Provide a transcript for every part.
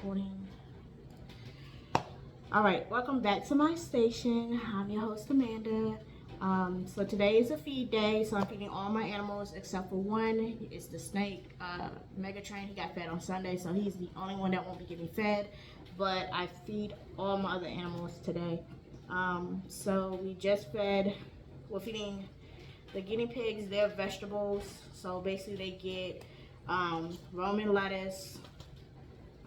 recording. All right, welcome back to my station. I'm your host, Amanda. So today is a feed day, so I'm feeding all my animals except for one. It's the snake, Megatron. He got fed on Sunday, so he's the only one that won't be getting fed. But I feed all my other animals today. So we just fed. We're feeding the guinea pigs their vegetables. So basically, they get Roman lettuce.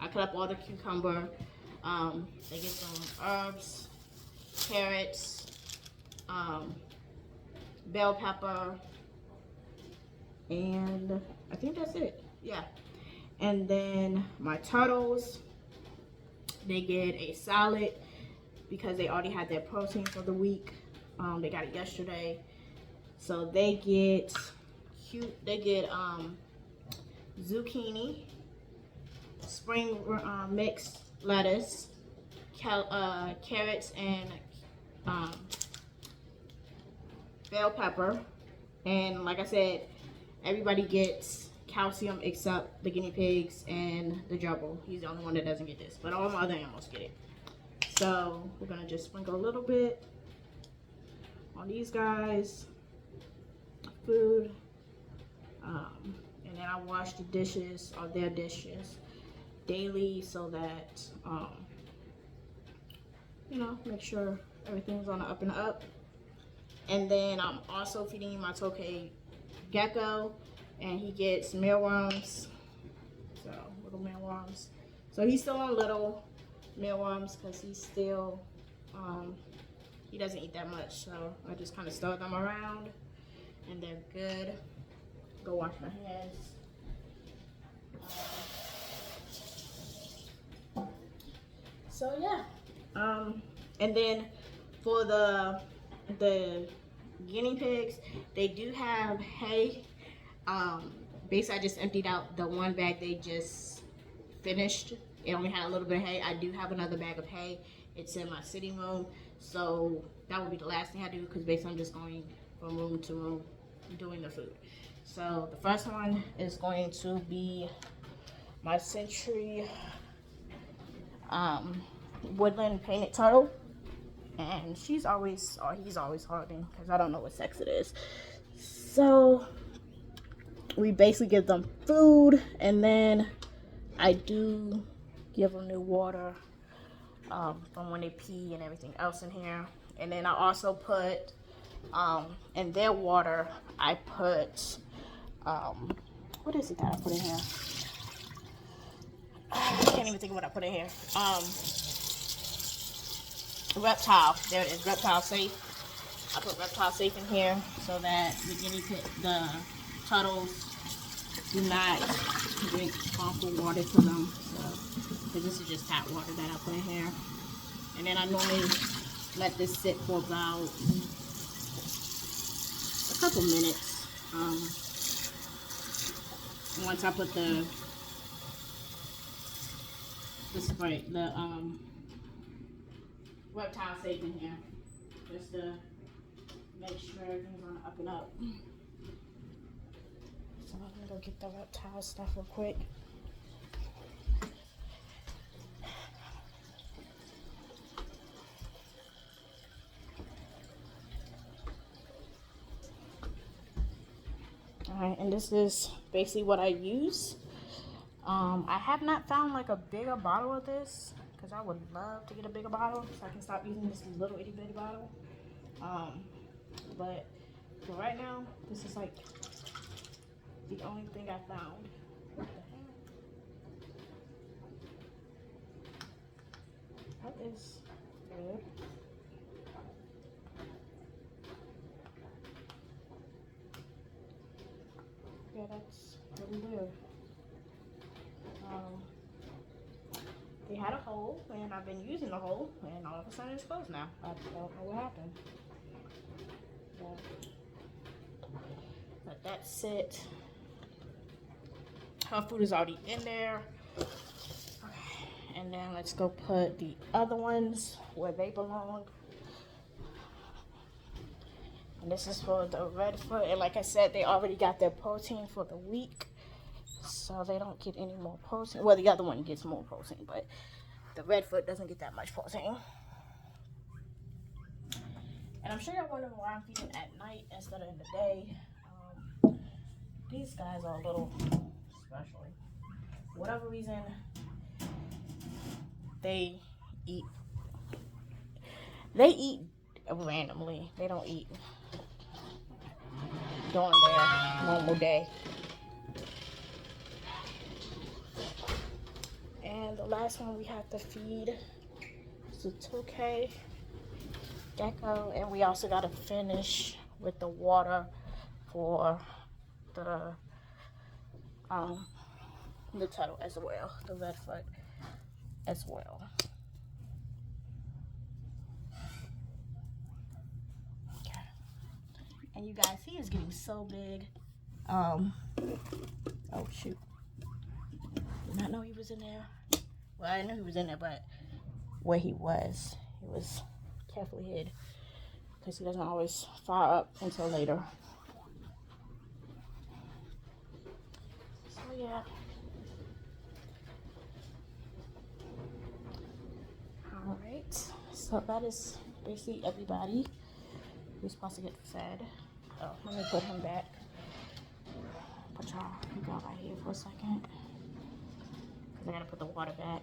I cut up all the cucumber. They get some herbs, carrots, bell pepper, and I think that's it. Yeah. And then my turtles, they get a salad because they already had their protein for the week. They got it yesterday, so they get zucchini, spring mixed lettuce, carrots, and bell pepper. And like I said, everybody gets calcium except the guinea pigs and the gerbil. He's the only one that doesn't get this, but all my other animals get it. So we're gonna just sprinkle a little bit on these guys, food, and then I wash the dishes or their dishes daily so that make sure everything's on the up and up. And then I'm also feeding my Tokay gecko, and he gets mealworms, so little mealworms. So he's still on little mealworms because he's still he doesn't eat that much. So I just kind of stir them around, and they're good. Go wash my hands. So yeah, and then for the guinea pigs, they do have hay. Basically, I just emptied out the one bag they just finished. It only had a little bit of hay. I do have another bag of hay. It's in my sitting room, so that will be the last thing I do because basically I'm just going from room to room doing the food. So the first one is going to be my Century woodland painted turtle, and he's always harding because I don't know what sex it is. So we basically give them food, and then I do give them new water from when they pee and everything else in here. And then I also put in their water, I put what is it that I put in here? I can't even think of what I put in here. Reptile. There it is. Reptile safe. I put reptile safe in here so that the turtles do not drink harmful water to them. So, because this is just tap water that I put in here. And then I normally let this sit for about a couple minutes. Once I put the reptile safe in here, just to make sure everything's on the up and up. So I'm gonna go get the reptile stuff real quick. Alright, and this is basically what I use. I have not found like a bigger bottle of this because I would love to get a bigger bottle so I can stop using this little itty bitty bottle. But for right now, this is like the only thing I found. What the hell? That is good. Yeah, that's really weird. They had a hole, and I've been using the hole, and all of a sudden it's closed now. I don't know what happened. Let that sit. Her food is already in there. Okay, and then let's go put the other ones where they belong. And this is for the Redfoot, and like I said, they already got their protein for the week. so they don't get any more protein. Well, the other one gets more protein, but the Redfoot doesn't get that much protein. And I'm sure you're wondering why I'm feeding at night instead of in the day. These guys are a little special. For whatever reason, they eat randomly. They don't eat during their normal day. And the last one we have to feed is a Tokay gecko, and we also got to finish with the water for the turtle as well, the Redfoot as well. Okay. And you guys, he is getting so big. Oh shoot. Did not know he was in there. Well, I knew he was in there, but where he was carefully hid because he doesn't always fire up until later. So yeah. Alright, so that is basically everybody who's supposed to get fed. Oh, let me put him back. Put y'all right here for a second. Because I gotta put the water back.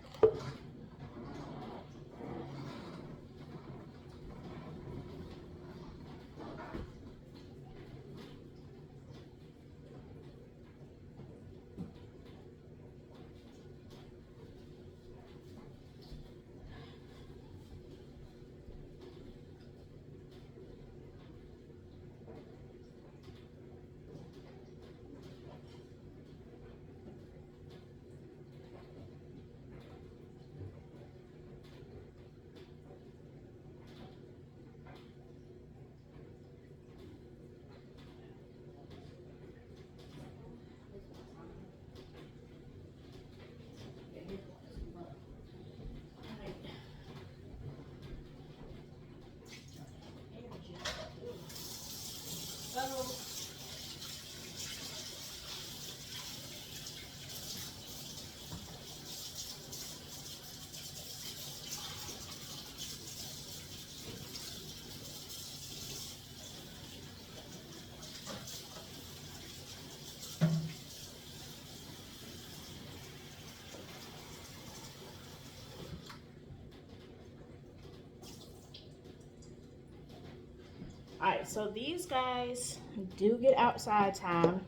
Alright, so these guys do get outside time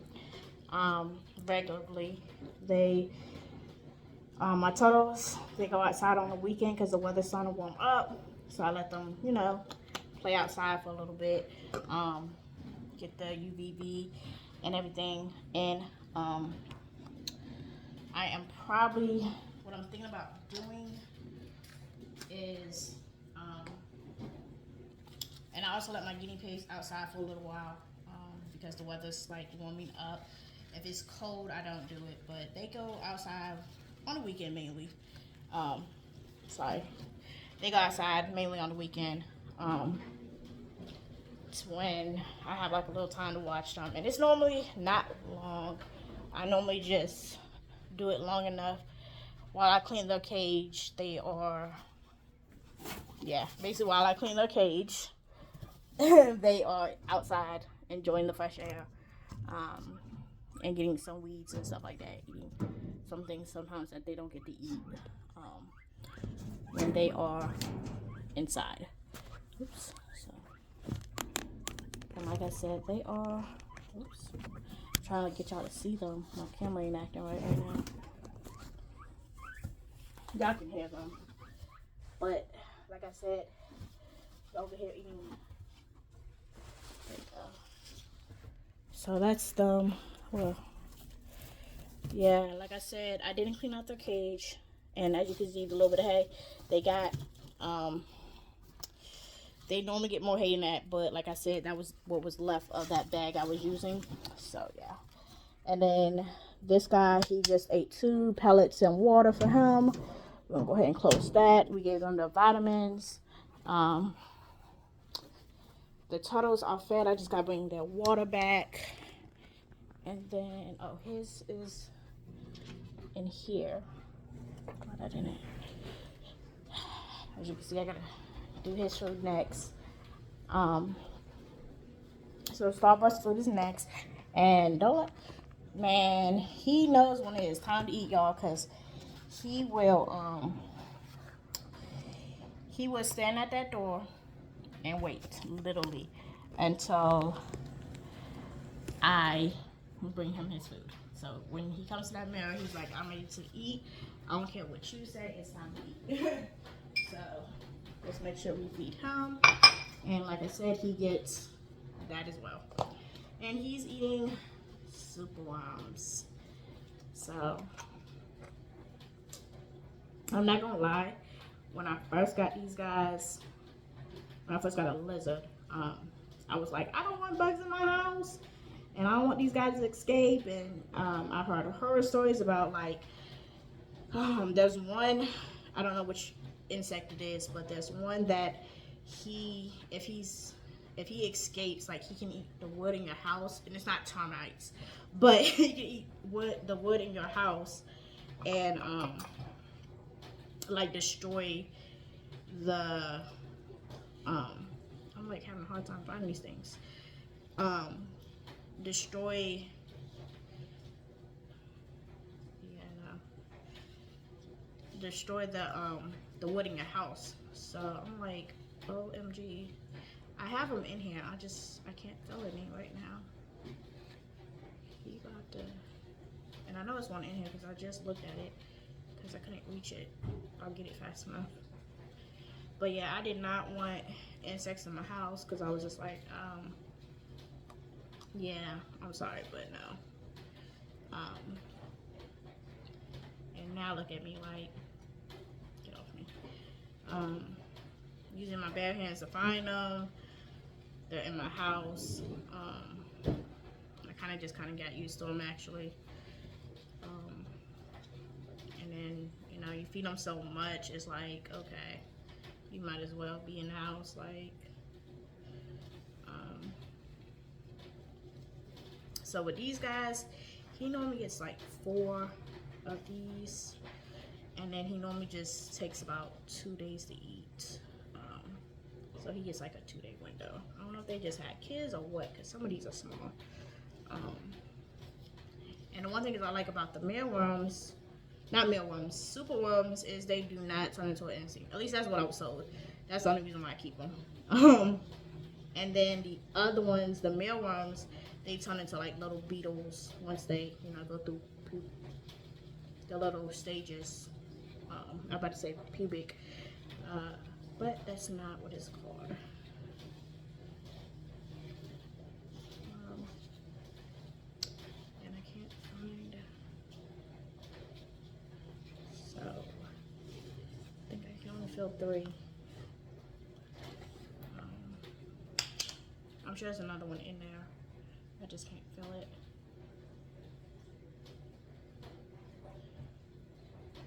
regularly. They, my turtles, they go outside on the weekend because the weather's starting to warm up. So I let them, you know, play outside for a little bit, get the UVB and everything in. I am probably, what I'm thinking about doing is, and I also let my guinea pigs outside for a little while because the weather's like warming up. If it's cold, I don't do it, but they go outside on the weekend mainly. They go outside mainly on the weekend. It's when I have like a little time to watch them, and it's normally not long. I normally just do it long enough while I clean their cage. Basically while I clean their cage. They are outside enjoying the fresh air and getting some weeds and stuff like that, eating some things sometimes that they don't get to eat when they are inside. Oops. So, and like I said, they are, I'm trying to get y'all to see them. My camera ain't acting right now. Y'all can hear them, but like I said, over here eating. So that's them. Well, yeah, like I said, I didn't clean out their cage, and as you can see, the little bit of hay they got, they normally get more hay than that, but like I said, that was what was left of that bag I was using. So yeah, and then this guy, he just ate 2 pellets and water for him. We're gonna go ahead and close that. We gave them the vitamins. The turtles are fed. I just gotta bring their water back. And then, his is in here. Put that in it. As you can see, I gotta do his food next. So Starbucks food is next. And don't, man, he knows when it is time to eat, y'all, because he will stand at that door and wait, literally, until I bring him his food. So when he comes to that mirror, he's like, I'm ready to eat. I don't care what you say, it's time to eat. So let's make sure we feed him. And like I said, he gets that as well. And he's eating Super Worms. So I'm not gonna lie, when I first got these guys, when I first got a lizard, I was like, I don't want bugs in my house, and I don't want these guys to escape. And I've heard horror stories about, like, there's one, I don't know which insect it is, but there's one that if he escapes, like, he can eat the wood in your house, and it's not termites, but he can eat the wood in your house, and like destroy the I'm like having a hard time finding these things. Destroy the wood in your house. So I'm like, OMG. I have them in here. I can't fill any right now. He got the, and I know there's one in here because I just looked at it because I couldn't reach it. I'll get it fast enough. But yeah, I did not want insects in my house because I was just like, yeah, I'm sorry, but no. And now look at me like, get off me. Using my bare hands to find them. They're in my house. I just got used to them actually. And then, you know, you feed them so much, it's like, okay, you might as well be in the house, like, so with these guys, he normally gets like 4 of these, and then he normally just takes about 2 days to eat. So he gets like a 2-day window. I don't know if they just had kids or what, because some of these are small. And the one thing is I like about the mealworms, not mealworms, super worms, is they do not turn into an insect. At least that's what I was told. That's the only reason why I keep them. And then the other ones, the mealworms, they turn into like little beetles once they, you know, go through the little stages. I'm about to say pubic, but that's not what it's called. And I can't find. So I think I can only fill 3. I'm sure there's another one in there. I just can't fill it.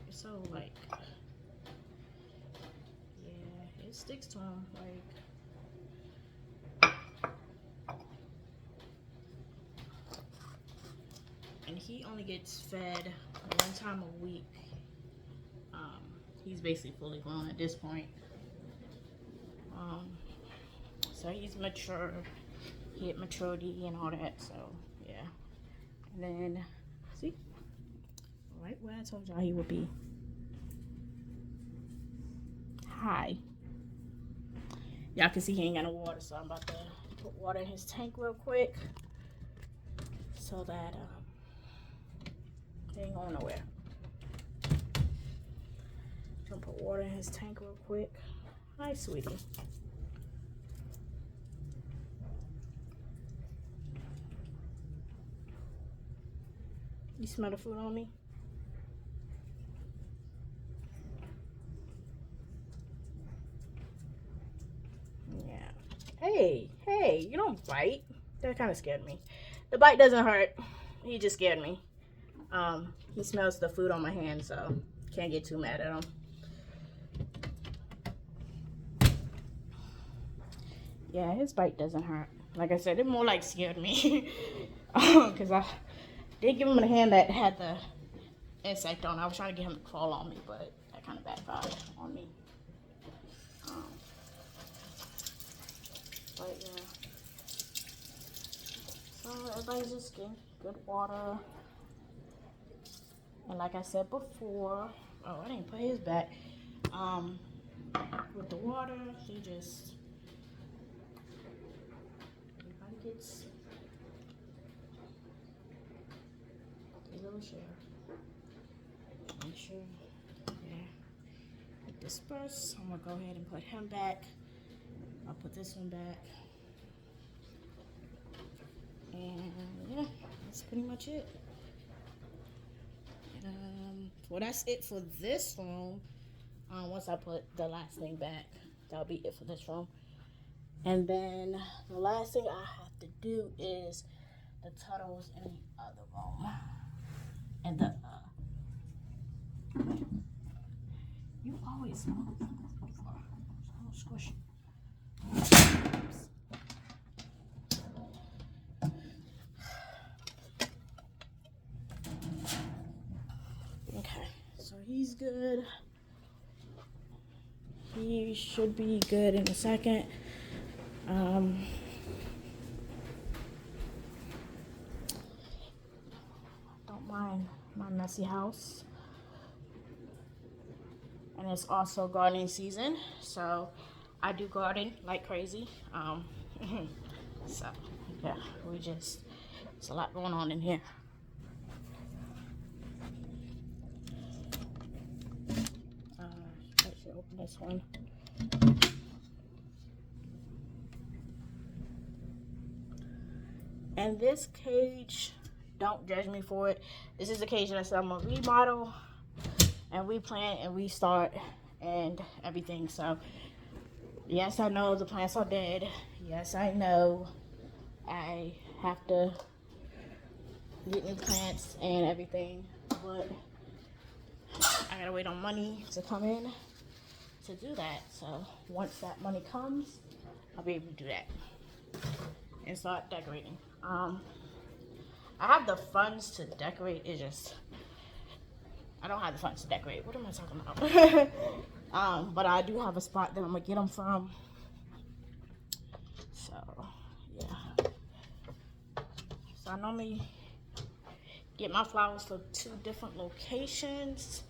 It's so like, yeah, it sticks to him like. And he only gets fed 1 time a week. He's basically fully grown at this point. So he's mature. He hit maturity and all that. So yeah. And then see, right where I told y'all he would be. Hi. Y'all can see he ain't got no water, so I'm about to put water in his tank real quick so that he ain't going nowhere. Gonna put water in his tank real quick. Hi, sweetie. You smell the food on me? Yeah. Hey, you don't bite. That kind of scared me. The bite doesn't hurt. He just scared me. He smells the food on my hand, so can't get too mad at him. Yeah, his bite doesn't hurt. Like I said, it more like scared me. Because I did give him a hand that had the insect on. I was trying to get him to crawl on me, but that kind of backfired on me. But yeah. So everybody's just getting good water. And like I said before, oh, I didn't put his back. With the water, everybody gets a little share. Make sure, yeah, disperse. I'm gonna go ahead and put him back. I'll put this one back. And yeah, that's pretty much it. Well, that's it for this room. Once I put the last thing back, that'll be it for this room. And then the last thing I have to do is the turtles in the other room. And the you always squish. Okay, so he's good. He should be good in a second. Don't mind my messy house. And it's also gardening season, so I do garden like crazy. So yeah, it's a lot going on in here. I should open this one. And this cage, don't judge me for it. This is the cage that I said I'm gonna remodel and replant and restart and everything. So yes, I know the plants are dead. Yes, I know I have to get new plants and everything, but I gotta wait on money to come in to do that. So once that money comes, I'll be able to do that and start decorating. I have the funds to decorate. It's just I don't have the funds to decorate. What am I talking about? But I do have a spot that I'm gonna get them from. So yeah. So I normally get my flowers for 2 different locations.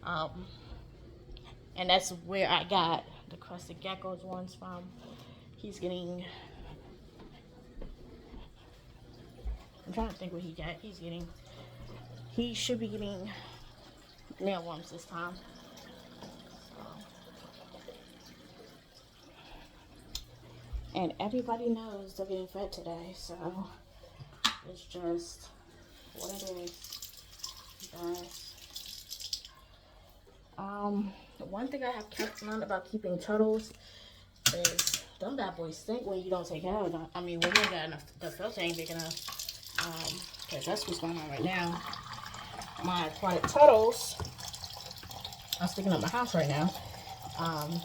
And that's where I got the Crested Geckos ones from. He's getting, I'm trying to think what he got. He should be getting nailworms this time. And everybody knows they're getting fed today, so it's just what it is, guys. The one thing I have kept learned about keeping turtles is them bad boys stink when you don't take care of them. I mean, when you got enough, the filter ain't big enough. Because that's what's going on right now. My aquatic turtles are sticking up my house right now.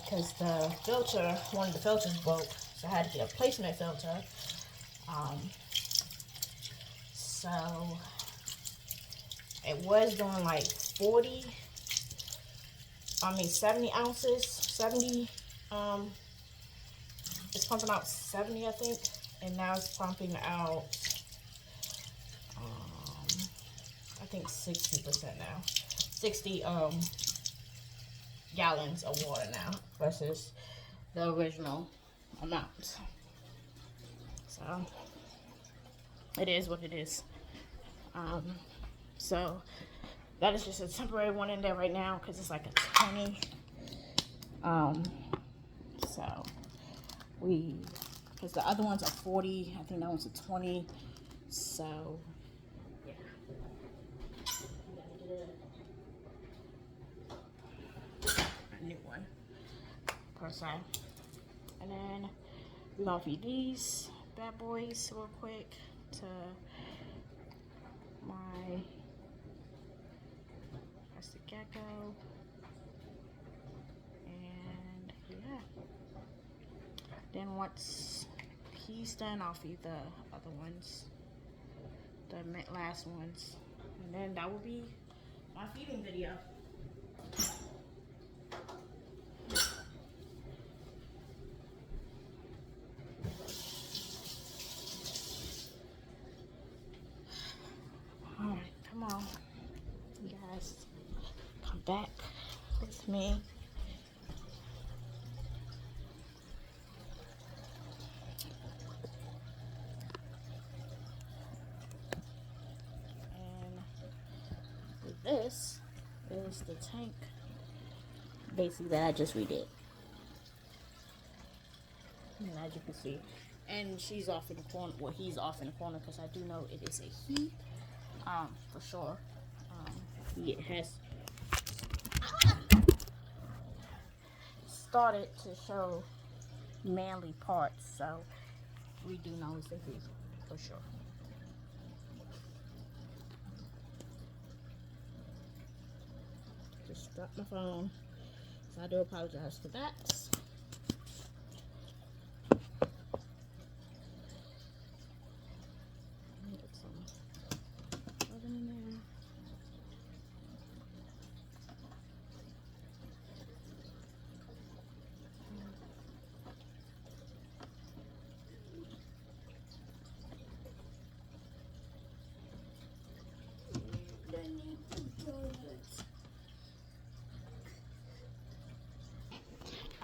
Because the filter, one of the filters broke, so I had to get a placement filter. So it was doing like 70 ounces, 70, it's pumping out 70, I think, and now it's pumping out, I think 60% now, 60, gallons of water now, versus the original amount. So, it is what it is. So, that is just a temporary one in there right now because it's like a 20. So because the other ones are 40, I think that one's a 20. So yeah, a new one per se. And then we're gonna feed these bad boys real quick to my Crested Gecko, and yeah, then once he's done, I'll feed the other ones, the last ones, and then that will be my feeding video. Alright, come on. You guys, come back with me. And this is the tank, basically, that I just redid. And as you can see, and she's off in the corner. Well, he's off in the corner because I do know it is a he, for sure. He has started to show manly parts, so we do know it's a he for sure. Just dropped my phone, so I do apologize for that.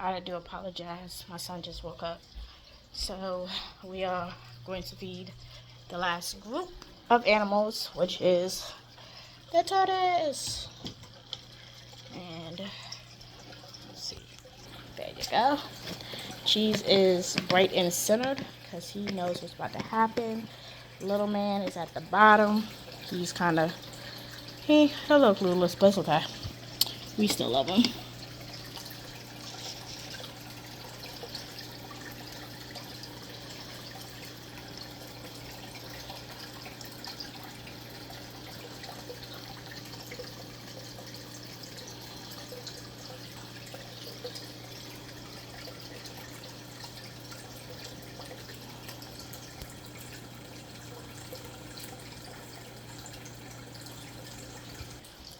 I do apologize. My son just woke up. So we are going to feed the last group of animals, which is the tortoise. And let's see. There you go. Cheese is right and centered because he knows what's about to happen. Little man is at the bottom. He's kind of, he'll look clueless, but it's okay. We still love him.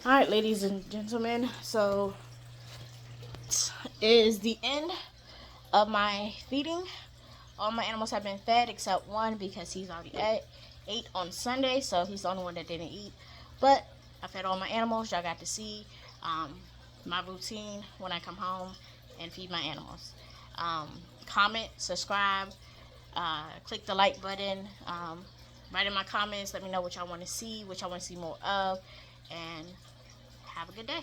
Alright, ladies and gentlemen, so is the end of my feeding. All my animals have been fed except one because he's already ate on Sunday, so he's the only one that didn't eat. But I fed all my animals. Y'all got to see my routine when I come home and feed my animals. Comment, subscribe, click the like button, write in my comments, let me know what y'all want to see, what y'all want to see more of, and have a good day.